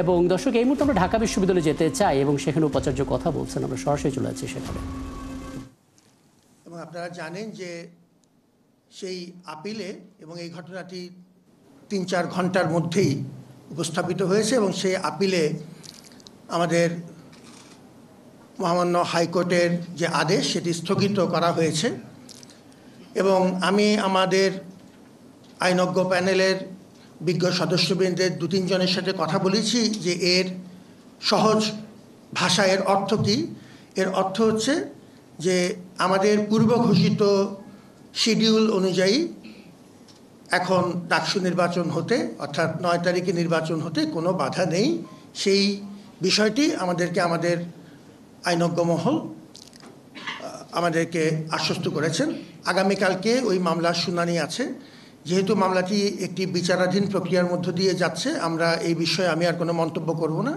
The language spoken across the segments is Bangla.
এবং দর্শক, এই মুহূর্তে আমরা ঢাকা বিশ্ববিদ্যালয়ে যেতে চাই এবং সেখানে উপাচার্য কথা বলছেন, আমরা সরাসরি চলে যাচ্ছি সেখানে। এবং আপনারা জানেন যে সেই আপিলে এবং এই ঘটনাটি ৩-৪ ঘন্টার মধ্যেই উপস্থাপিত হয়েছে এবং সেই আপিলে আমাদের মহামান্য হাইকোর্টের যে আদেশ সেটি স্থগিত করা হয়েছে। এবং আমি আমাদের আইনজ্ঞ প্যানেলের বিজ্ঞ সদস্যবৃন্দের ২-৩ জনের সাথে কথা বলেছি যে এর সহজ ভাষা এর অর্থ কী। এর অর্থ হচ্ছে যে আমাদের পূর্ব ঘোষিত শিডিউল অনুযায়ী এখন ডাকসু নির্বাচন হতে, অর্থাৎ ৯ তারিখে নির্বাচন হতে কোনো বাধা নেই। সেই বিষয়টি আমাদের আইনজ্ঞ মহল আমাদেরকে আশ্বস্ত করেছেন। আগামীকালকে ওই মামলার শুনানি আছে। যেহেতু মামলাটি একটি বিচারাধীন প্রক্রিয়ার মধ্য দিয়ে যাচ্ছে, আমরা এই বিষয়ে আমি আর কোনো মন্তব্য করব না।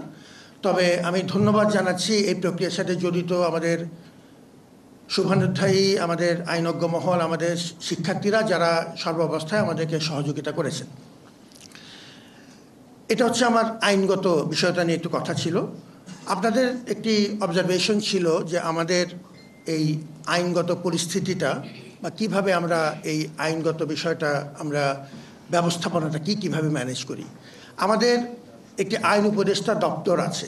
তবে আমি ধন্যবাদ জানাচ্ছি এই প্রক্রিয়ার সাথে জড়িত আমাদের শুভানুধ্যায়ী, আমাদের আইনজ্ঞ মহল, আমাদের শিক্ষার্থীরা, যারা সর্বাবস্থায় আমাদেরকে সহযোগিতা করেছেন। এটা হচ্ছে আমার আইনগত বিষয়টা নিয়ে একটু কথা ছিল। আপনাদের একটি অবজারভেশন ছিল যে আমাদের এই আইনগত পরিস্থিতিটা বা কীভাবে আমরা এই আইনগত বিষয়টা আমরা ব্যবস্থাপনাটা কীভাবে ম্যানেজ করি। আমাদের একটি আইন উপদেষ্টা দপ্তর আছে।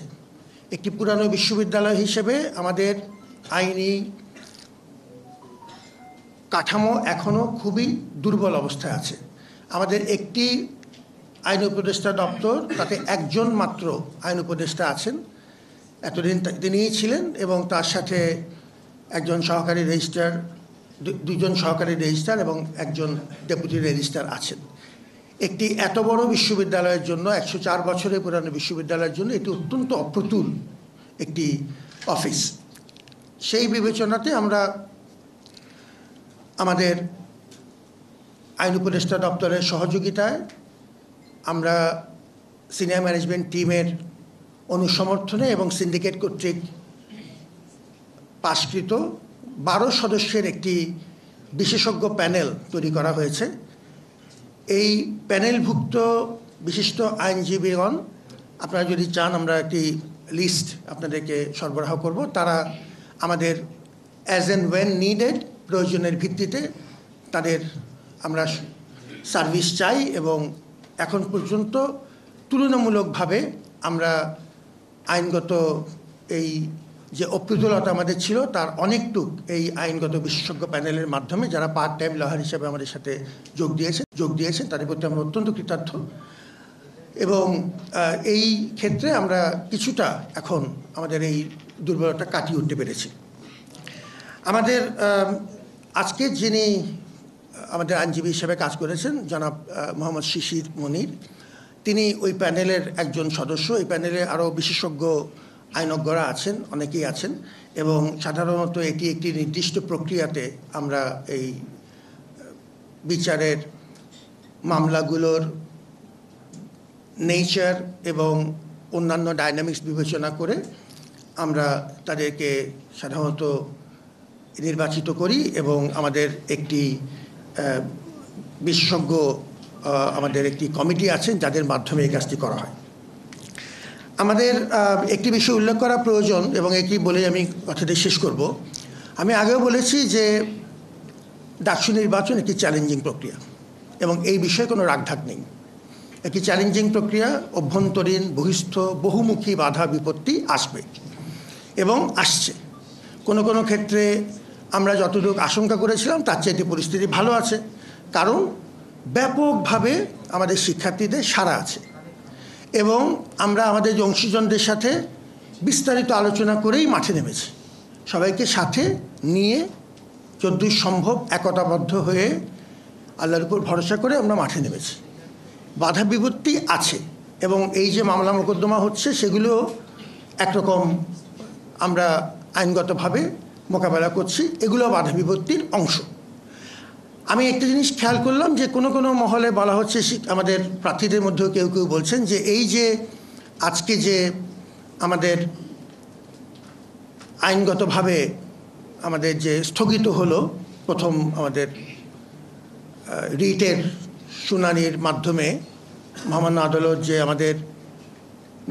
একটি পুরানো বিশ্ববিদ্যালয় হিসেবে আমাদের আইনি কাঠামো এখনও খুবই দুর্বল অবস্থায় আছে। আমাদের একটি আইন উপদেষ্টা দপ্তর, তাতে একজন মাত্র আইন উপদেষ্টা আছেন, এতদিন তিনিই ছিলেন, এবং তার সাথে একজন সহকারী রেজিস্ট্রার, দুজন সহকারী রেজিস্ট্রার এবং একজন ডেপুটি রেজিস্ট্রার আছেন। একটি এত বড় বিশ্ববিদ্যালয়ের জন্য, 104 বছরের পুরানো বিশ্ববিদ্যালয়ের জন্য এটি অত্যন্ত অপ্রতুল একটি অফিস। সেই বিবেচনাতে আমরা আমাদের আইন উপদেষ্টা দপ্তরের সহযোগিতায় আমরা সিনিয়র ম্যানেজমেন্ট টিমের অনুসমর্থনে এবং সিন্ডিকেট কর্তৃক পাশকৃত 12 সদস্যের একটি বিশেষজ্ঞ প্যানেল তৈরি করা হয়েছে। এই প্যানেলভুক্ত বিশিষ্ট আইনজীবীগণ, আপনারা যদি চান আমরা একটি লিস্ট আপনাদেরকে সরবরাহ করব। তারা আমাদের অ্যাজ অ্যান্ড ওয়েন নিডেড, প্রয়োজনের ভিত্তিতে তাদের আমরা সার্ভিস চাই। এবং এখন পর্যন্ত তুলনামূলকভাবে আমরা আইনগত এই যে অপ্রতুলতা আমাদের ছিল তার অনেকটুক এই আইনগত বিশেষজ্ঞ প্যানেলের মাধ্যমে, যারা পার্ট টাইম লয়ার হিসেবে আমাদের সাথে যোগ দিয়েছেন তাদের প্রতি আমরা অত্যন্ত কৃতার্থ। এবং এই ক্ষেত্রে আমরা কিছুটা এখন আমাদের এই দুর্বলতা কাটিয়ে উঠতে পেরেছি। আমাদের আজকে যিনি আমাদের আইনজীবী হিসেবে কাজ করেছেন, জনাব মোহাম্মদ শিশির মনির, তিনি ওই প্যানেলের একজন সদস্য। এই প্যানেলে আরও বিশেষজ্ঞ আইনজ্ঞরা আছেন, অনেকেই আছেন, এবং সাধারণত এটি একটি নির্দিষ্ট প্রক্রিয়াতে আমরা এই বিচারের মামলাগুলোর নেচার এবং অন্যান্য ডাইনামিক্স বিবেচনা করে আমরা তাদেরকে সাধারণত নির্বাচিত করি এবং আমাদের একটি বিশেষজ্ঞ আমাদের একটি কমিটি আছেন যাদের মাধ্যমে এই কাজটি করা হয়। আমাদের একটি বিষয় উল্লেখ করা প্রয়োজন এবং এটি বলে আমি কথাটি শেষ করব। আমি আগেও বলেছি যে ডাকসু নির্বাচন একটি চ্যালেঞ্জিং প্রক্রিয়া এবং এই বিষয়ে কোনো রাগঢাক নেই। একটি চ্যালেঞ্জিং প্রক্রিয়া, অভ্যন্তরীণ বহিস্থ বহুমুখী বাধা বিপত্তি আসবে এবং আসছে। কোনো ক্ষেত্রে আমরা যতটুকু আশঙ্কা করেছিলাম তার চাইতে পরিস্থিতি ভালো আছে, কারণ ব্যাপকভাবে আমাদের শিক্ষার্থীদের সাড়া আছে এবং আমরা আমাদের অংশীজনদের সাথে বিস্তারিত আলোচনা করেই মাঠে নেমেছি। সবাইকে সাথে নিয়ে যতদূর সম্ভব একতাবদ্ধ হয়ে আল্লাহর উপর ভরসা করে আমরা মাঠে নেমেছি। বাধা বিপত্তি আছে এবং এই যে মামলা মোকদ্দমা হচ্ছে সেগুলো একরকম আমরা আইনগতভাবে মোকাবেলা করছি, এগুলো বাধা বিপত্তির অংশ। আমি একটা জিনিস খেয়াল করলাম যে কোনো মহলে বলা হচ্ছে, আমাদের প্রার্থীদের মধ্যেও কেউ বলছেন যে এই যে আজকে যে আমাদের আইনগতভাবে আমাদের যে স্থগিত হলো প্রথম আমাদের রিটের শুনানির মাধ্যমে মহামান্য আদালত যে আমাদের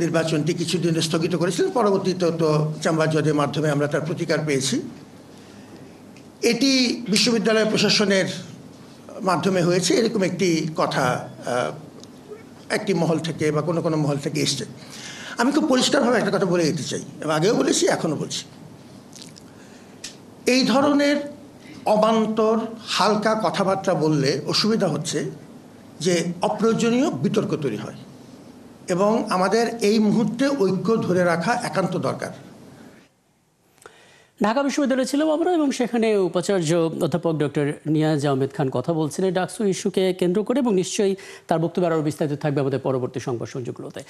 নির্বাচনটি কিছুদিন স্থগিত করেছিলেন, পরবর্তীতে তো চেম্বার জজের মাধ্যমে আমরা তার প্রতিকার পেয়েছি। এটি বিশ্ববিদ্যালয় প্রশাসনের মাধ্যমে হয়েছে এরকম একটি কথা একটি মহল থেকে বা কোনো কোনো মহল থেকে এসছে। আমি খুব পরিষ্কারভাবে একটা কথা বলে দিতে চাই, এবং আগেও বলেছি এখনও বলছি, এই ধরনের অবান্তর হালকা কথাবার্তা বললে অসুবিধা হচ্ছে যে অপ্রয়োজনীয় বিতর্ক তৈরি হয়, এবং আমাদের এই মুহূর্তে ঐক্য ধরে রাখা একান্ত দরকার। ঢাকা বিশ্ববিদ্যালয়ে ছিলাম আমরা, এবং সেখানে উপাচার্য অধ্যাপক ডক্টর নিয়াজ আহমেদ খান কথা বলছিলেন ডাকসু ইস্যুকে কেন্দ্র করে, এবং নিশ্চয়ই তার বক্তব্য আরও বিস্তারিত থাকবে আমাদের পরবর্তী সংবাদ সংযোগগুলোতে।